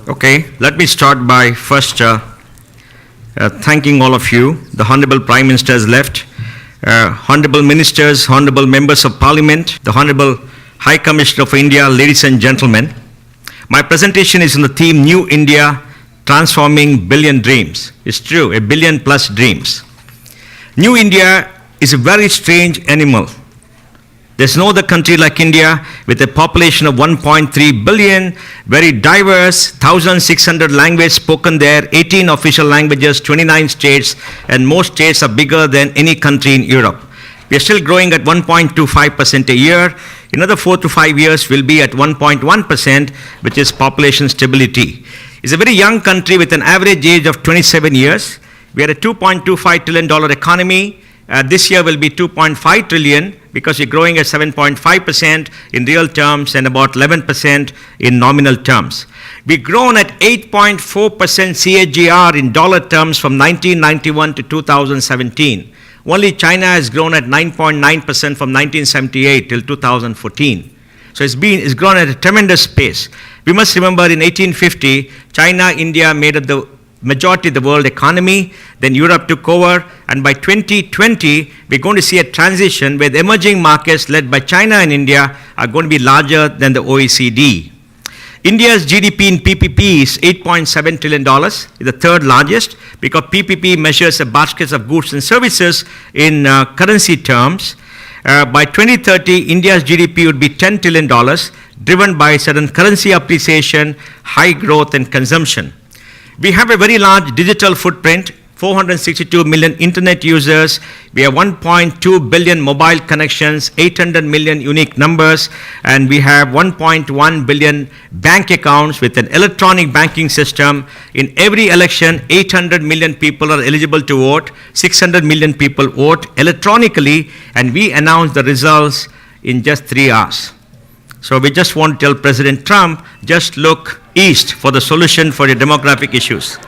Okay, let me start by first thanking all of you. The Honorable Prime Minister has left. Honorable Ministers, Honorable Members of Parliament, the Honorable High Commissioner of India, ladies and gentlemen. My presentation is on the theme New India, Transforming Billion Dreams. It's true, a billion plus dreams. New India is a very strange animal. There's no other country like India with a population of 1.3 billion, very diverse, 1,600 languages spoken there, 18 official languages, 29 states, and most states are bigger than any country in Europe. We are still growing at 1.25% a year. In another 4 to 5 years, we'll be at 1.1%, which is population stability. It's a very young country with an average age of 27 years. We are a $2.25 trillion economy. This year will be 2.5 trillion because we're growing at 7.5% in real terms and about 11% in nominal terms. We've grown at 8.4% CAGR in dollar terms from 1991 to 2017. Only China has grown at 9.9% from 1978 till 2014. So it's grown at a tremendous pace. We must remember in 1850, China, India made up the majority of the world economy, then Europe took over, and by 2020, we're going to see a transition where the emerging markets led by China and India are going to be larger than the OECD. India's GDP in PPP is $8.7 trillion, is the third largest, because PPP measures the baskets of goods and services in currency terms. By 2030, India's GDP would be $10 trillion, driven by certain currency appreciation, high growth, and consumption. We have a very large digital footprint, 462 million internet users. We have 1.2 billion mobile connections, 800 million unique numbers, and we have 1.1 billion bank accounts with an electronic banking system. In every election, 800 million people are eligible to vote, 600 million people vote electronically, and we announce the results in just 3 hours. So we just want to tell President Trump, just look east for the solution for your demographic issues.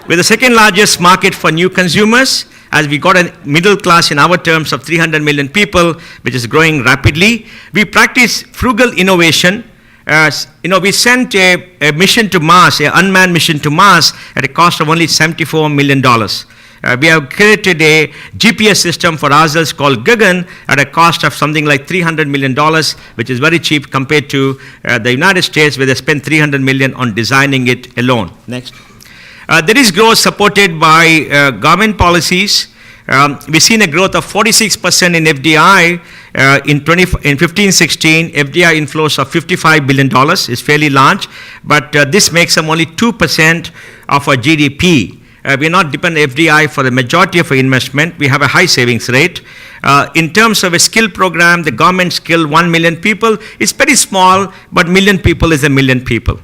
We're the second largest market for new consumers, as we got a middle class in our terms of 300 million people, which is growing rapidly. We practice frugal innovation. We sent a mission to Mars, an unmanned mission to Mars at a cost of only $74 million. We have created a GPS system for ourselves called Gagan at a cost of something like $300 million, which is very cheap compared to the United States, where they spent $300 million on designing it alone. Next. There is growth supported by government policies. We've seen a growth of 46% in FDI in 15-16. FDI inflows of $55 billion is fairly large, but this makes them only 2% of our GDP. We're not dependent on FDI for the majority of our investment. We have a high savings rate. In terms of a skill program, the government skilled 1 million people. It's very small, but million people is a million people.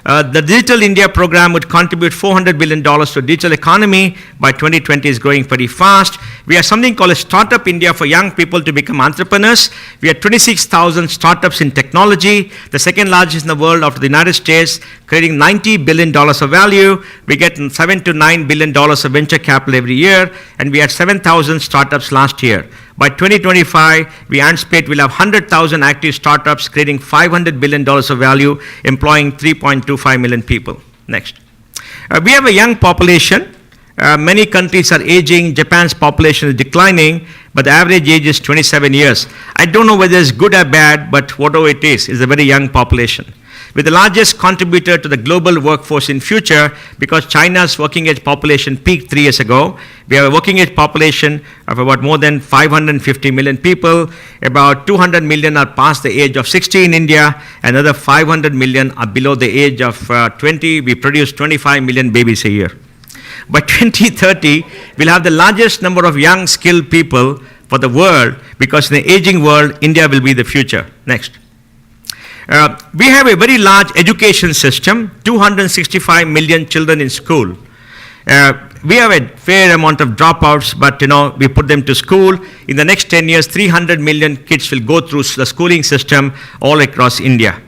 The Digital India program would contribute $400 billion to digital economy. By 2020 is growing pretty fast. We have something called a Startup India for young people to become entrepreneurs. We have 26,000 startups in technology, the second largest in the world after the United States, creating $90 billion of value. We get $7 to $9 billion of venture capital every year, and we had 7,000 startups last year. By 2025, we anticipate we'll have 100,000 active startups creating $500 billion of value, employing 3.25 million people. Next. We have a young population. Many countries are aging. Japan's population is declining, but the average age is 27 years. I don't know whether it's good or bad, but whatever it is, it's a very young population. We're the largest contributor to the global workforce in future because China's working age population peaked 3 years ago. We have a working age population of about more than 550 million people. About 200 million are past the age of 60 in India. Another 500 million are below the age of 20. We produce 25 million babies a year. By 2030, we'll have the largest number of young skilled people for the world because in the aging world, India will be the future. Next. We have a very large education system, 265 million children in school. We have a fair amount of dropouts, but we put them to school. In the next 10 years, 300 million kids will go through the schooling system all across India.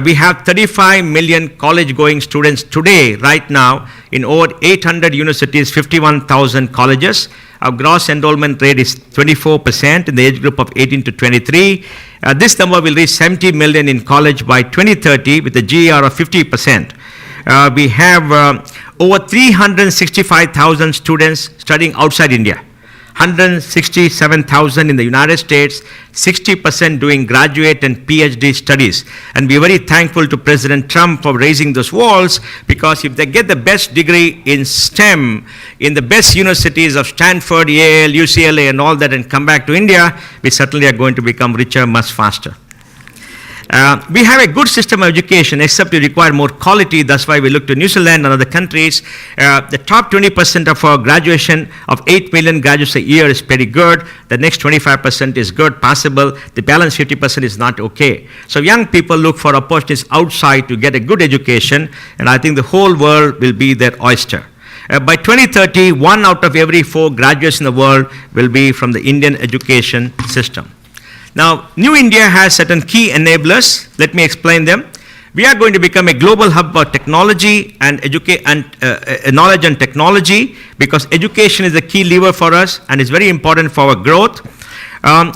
We have 35 million college-going students today, right now, in over 800 universities, 51,000 colleges. Our gross enrollment rate is 24% in the age group of 18 to 23. This number will reach 70 million in college by 2030 with a GER of 50%. we have over 365,000 students studying outside India. 167,000 in the United States, 60% doing graduate and PhD studies. And we're very thankful to President Trump for raising those walls, because if they get the best degree in STEM in the best universities of Stanford, Yale, UCLA and all that and come back to India, we certainly are going to become richer much faster. We have a good system of education, except we require more quality. That's why we look to New Zealand and other countries. The top 20% of our graduation of 8 million graduates a year is pretty good. The next 25% is good, passable. The balance 50% is not okay. So young people look for opportunities outside to get a good education, and I think the whole world will be their oyster. By 2030, 1 out of every 4 graduates in the world will be from the Indian education system. Now, New India has certain key enablers. Let me explain them. We are going to become a global hub for technology and knowledge and technology, because education is a key lever for us and is very important for our growth.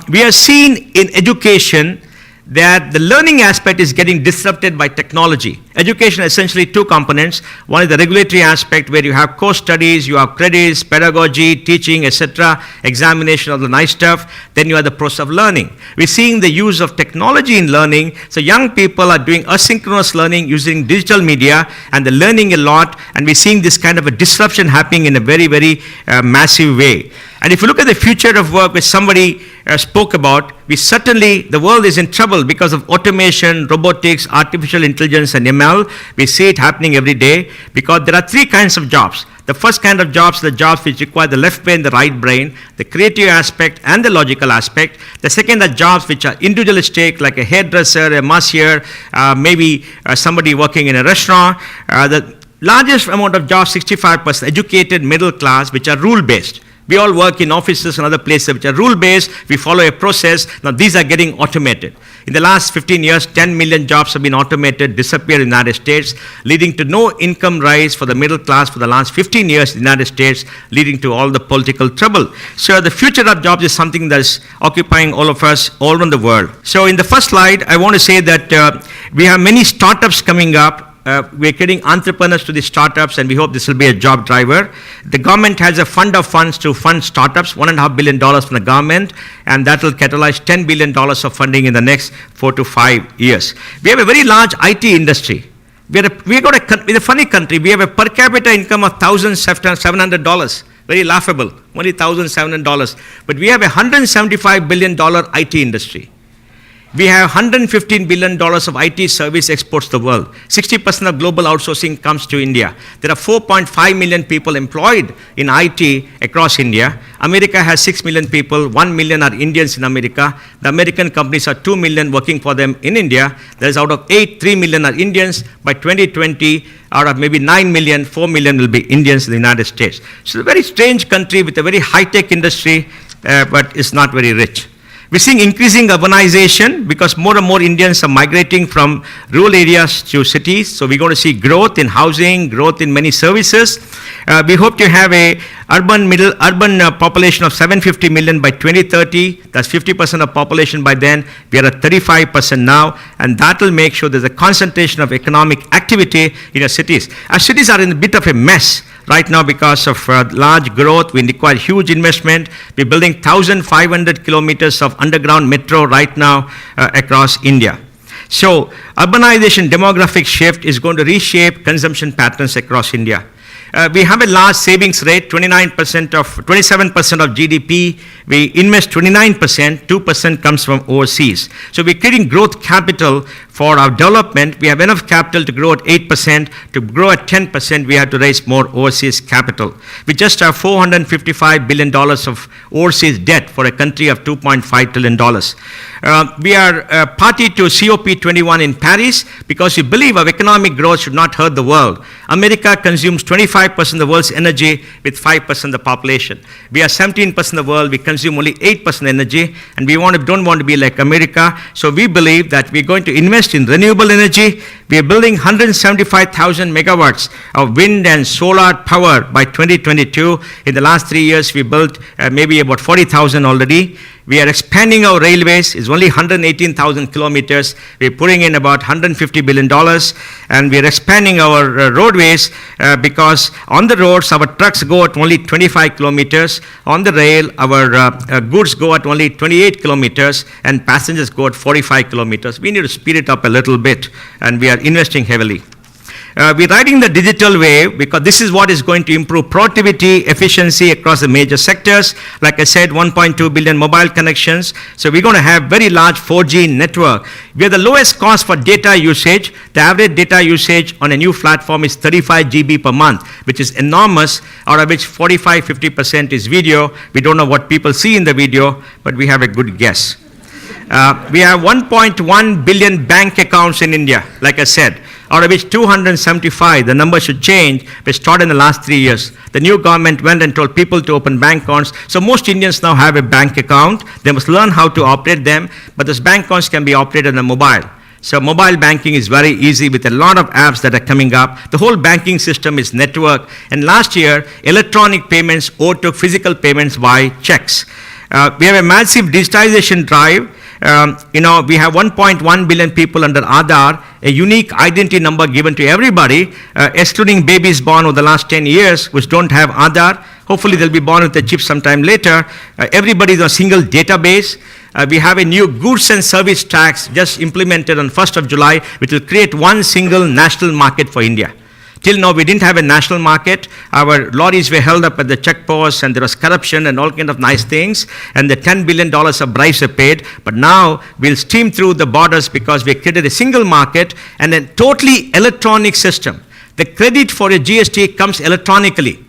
We are seeing in education that the learning aspect is getting disrupted by technology. Education is essentially 2 components. One is the regulatory aspect, where you have course studies, you have credits, pedagogy, teaching, etc., examination of the nice stuff. Then you have the process of learning. We're seeing the use of technology in learning. So young people are doing asynchronous learning using digital media, and they're learning a lot, and we're seeing this kind of a disruption happening in a very, very massive way. And if you look at the future of work, which somebody spoke about, the world is in trouble because of automation, robotics, artificial intelligence, and ML. We see it happening every day, because there are 3 kinds of jobs. The first kind of jobs are the jobs which require the left brain, the right brain, the creative aspect, and the logical aspect. The second are jobs which are individualistic, like a hairdresser, a masseur, maybe somebody working in a restaurant. The largest amount of jobs, 65%, educated middle class, which are rule-based. We all work in offices and other places which are rule-based. We follow a process. Now, these are getting automated. In the last 15 years, 10 million jobs have been automated, disappeared in the United States, leading to no income rise for the middle class for the last 15 years in the United States, leading to all the political trouble. So the future of jobs is something that is occupying all of us all around the world. So in the first slide, I want to say that we have many startups coming up. We're getting entrepreneurs to the startups, and we hope this will be a job driver. The government has a fund of funds to fund startups, $1.5 billion from the government, and that will catalyze $10 billion of funding in the next 4 to 5 years. We have a very large IT industry. We're a funny country. We have a per capita income of $1,700. Very laughable, only $1,700. But we have a $175 billion IT industry. We have $115 billion of IT service exports to the world. 60% of global outsourcing comes to India. There are 4.5 million people employed in IT across India. America has 6 million people. 1 million are Indians in America. The American companies are 2 million working for them in India. There is out of 8, 3 million are Indians. By 2020, out of maybe 9 million, 4 million will be Indians in the United States. So it's a very strange country with a very high-tech industry, but it's not very rich. We're seeing increasing urbanization, because more and more Indians are migrating from rural areas to cities. So we're going to see growth in housing, growth in many services. We hope to have a urban population of 750 million by 2030. That's 50% of population by then. We are at 35% now, and that will make sure there's a concentration of economic activity in our cities. Our cities are in a bit of a mess right now because of large growth. We require huge investment. We're building 1,500 kilometers of underground metro right now across India. So urbanization, demographic shift is going to reshape consumption patterns across India. We have a large savings rate, 27% of GDP. We invest 29%, 2% comes from overseas. So we're creating growth capital for our development. We have enough capital to grow at 8%. To grow at 10%, we have to raise more overseas capital. We just have $455 billion of overseas debt for a country of $2.5 trillion. We are party to COP21 in Paris, because we believe our economic growth should not hurt the world. America consumes 25% of the world's energy with 5% of the population. We are 17% of the world. We consume only 8% energy, and we don't want to be like America. So we believe that we're going to invest in renewable energy. We are building 175,000 megawatts of wind and solar power by 2022. In the last 3 years, we built maybe about 40,000 already. We are expanding our railways. It's only 118,000 kilometers. We're putting in about $150 billion, and we're expanding our roadways because on the roads, our trucks go at only 25 kilometers. On the rail, our goods go at only 28 kilometers, and passengers go at 45 kilometers. We need to speed it up a little bit, and we are investing heavily. We're riding the digital wave because this is what is going to improve productivity, efficiency across the major sectors. Like I said, 1.2 billion mobile connections. So we're going to have very large 4G network. We are the lowest cost for data usage. The average data usage on a new platform is 35 GB per month, which is enormous, out of which 45-50% is video. We don't know what people see in the video, but we have a good guess. We have 1.1 billion bank accounts in India, like I said, out of which 275, the number should change, were started in the last 3 years. The new government went and told people to open bank accounts. So most Indians now have a bank account. They must learn how to operate them, but those bank accounts can be operated on the mobile. So mobile banking is very easy with a lot of apps that are coming up. The whole banking system is networked. And last year, electronic payments overtook physical payments by checks. We have a massive digitization drive. We have 1.1 billion people under Aadhaar, a unique identity number given to everybody, excluding babies born over the last 10 years, which don't have Aadhaar. Hopefully they'll be born with a chip sometime later. Everybody is on a single database. We have a new goods and service tax just implemented on 1st of July, which will create one single national market for India. Till now, we didn't have a national market. Our lorries were held up at the checkposts, and there was corruption and all kinds of nice things, and the $10 billion of bribes were paid. But now, we'll steam through the borders because we created a single market and a totally electronic system. The credit for a GST comes electronically.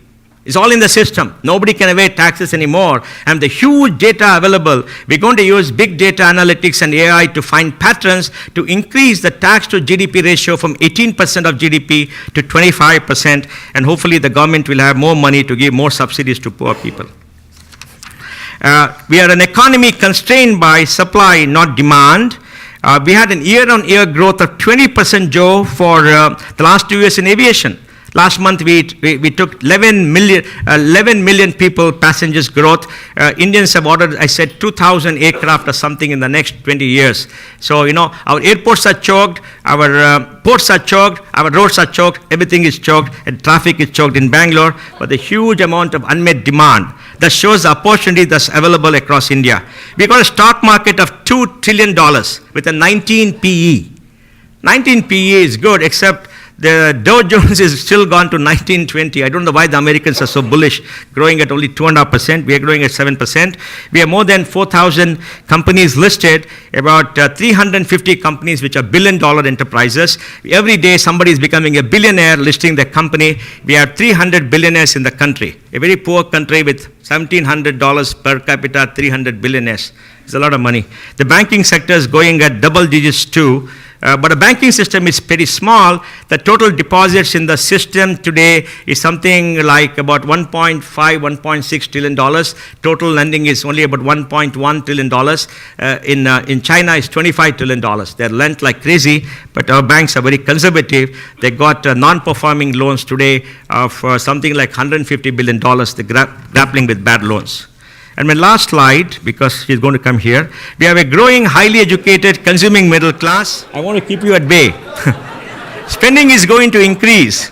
It's all in the system. Nobody can evade taxes anymore. And the huge data available, we're going to use big data analytics and AI to find patterns to increase the tax to GDP ratio from 18% of GDP to 25%. And hopefully the government will have more money to give more subsidies to poor people. We are an economy constrained by supply, not demand. We had an year-on-year growth of 20%, Joe, for the last 2 years in aviation. Last month, we took 11 million people, passengers growth. Indians have ordered, I said, 2,000 aircraft or something in the next 20 years. So, our airports are choked, our ports are choked, our roads are choked, everything is choked, and traffic is choked in Bangalore, but a huge amount of unmet demand. That shows the opportunity that's available across India. We got a stock market of $2 trillion with a 19 PE. 19 PE is good, except the Dow Jones is still gone to 1920. I don't know why the Americans are so bullish, growing at only 2.5%. We are growing at 7%. We have more than 4,000 companies listed, about 350 companies which are billion-dollar enterprises. Every day somebody is becoming a billionaire listing their company. We have 300 billionaires in the country. A very poor country with $1,700 per capita, 300 billionaires. It's a lot of money. The banking sector is going at double digits too. But the banking system is pretty small. The total deposits in the system today is something like about $1.5, $1.6 trillion. Total lending is only about $1.1 trillion. In China, it's $25 trillion. They're lent like crazy, but our banks are very conservative. They got non-performing loans today of something like $150 billion. They're grappling with bad loans. And my last slide, because she's going to come here, we have a growing, highly educated, consuming middle class. I want to keep you at bay. Spending is going to increase.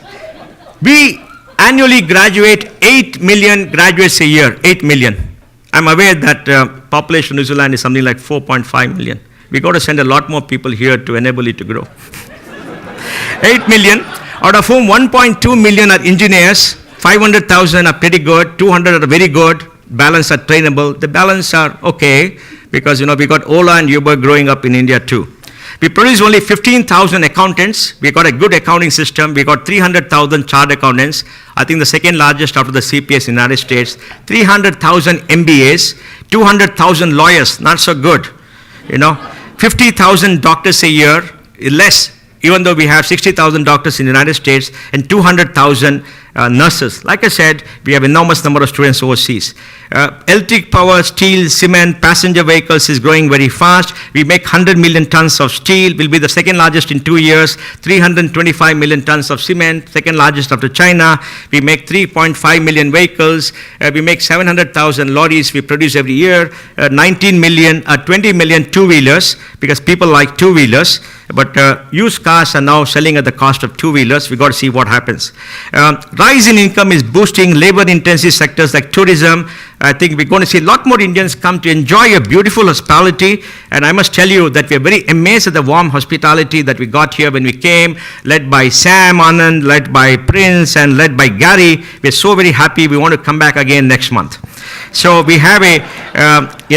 We annually graduate 8 million graduates a year, 8 million. I'm aware that population of New Zealand is something like 4.5 million. We got to send a lot more people here to enable it to grow. 8 million, out of whom 1.2 million are engineers, 500,000 are pretty good, 200 are very good, balance are trainable. The balance are okay because we got Ola and Uber growing up in India too. We produce only 15,000 accountants. We got a good accounting system. We got 300,000 chartered accountants. I think the second largest after the CPS in the United States. 300,000 MBAs, 200,000 lawyers, not so good. 50,000 doctors a year, less, even though we have 60,000 doctors in the United States and 200,000 nurses. Like I said, we have enormous number of students overseas. Electric power, steel, cement, passenger vehicles is growing very fast. We make 100 million tons of steel. We'll be the second largest in 2 years. 325 million tons of cement, second largest after China. We make 3.5 million vehicles. We make 700,000 lorries we produce every year. 20 million two-wheelers, because people like two-wheelers. But used cars are now selling at the cost of two-wheelers. We've got to see what happens. Rise in income is boosting labor-intensive sectors like tourism. I think we're going to see a lot more Indians come to enjoy a beautiful hospitality. And I must tell you that we're very amazed at the warm hospitality that we got here when we came, led by Sam Anand, led by Prince, and led by Gary. We're so very happy. We want to come back again next month. So we have we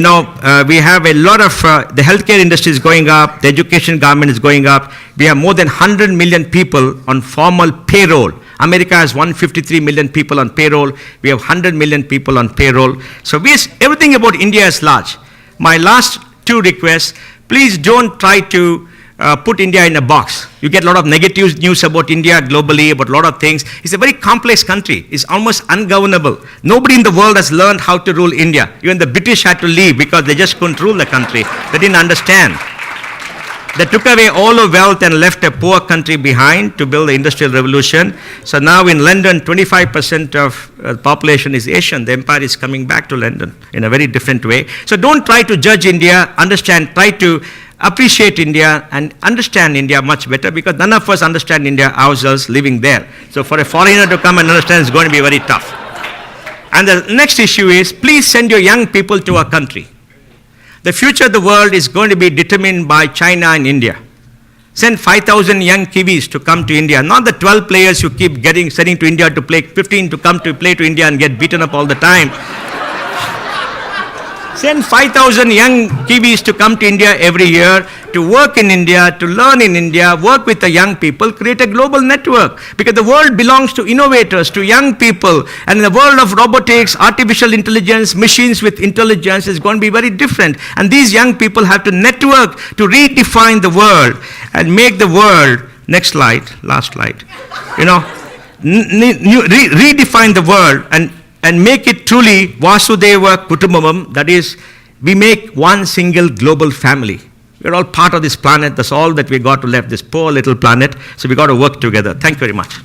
have a lot of, the healthcare industry is going up, the education government is going up. We have more than 100 million people on formal payroll. America has 153 million people on payroll. We have 100 million people on payroll. So everything about India is large. My last two requests, please don't try to put India in a box. You get a lot of negative news about India globally, about a lot of things. It's a very complex country. It's almost ungovernable. Nobody in the world has learned how to rule India. Even the British had to leave because they just couldn't rule the country. They didn't understand. They took away all the wealth and left a poor country behind to build the Industrial Revolution. So now in London, 25% of the population is Asian. The empire is coming back to London in a very different way. So don't try to judge India, try to appreciate India and understand India much better, because none of us understand India ourselves living there. So for a foreigner to come and understand is going to be very tough. And the next issue is, please send your young people to our country. The future of the world is going to be determined by China and India. Send 5,000 young Kiwis to come to India, not the 12 players you keep sending to India to play, 15 to come to play to India and get beaten up all the time. Send 5,000 young Kiwis to come to India every year, to work in India, to learn in India, work with the young people, create a global network. Because the world belongs to innovators, to young people. And in the world of robotics, artificial intelligence, machines with intelligence is going to be very different. And these young people have to network to redefine the world and make the world, next slide, last slide, redefine the world and make it truly Vasudeva Kutumbam, that is, we make one single global family. We're all part of this planet. That's all that we got to left, this poor little planet. So we got to work together. Thank you very much.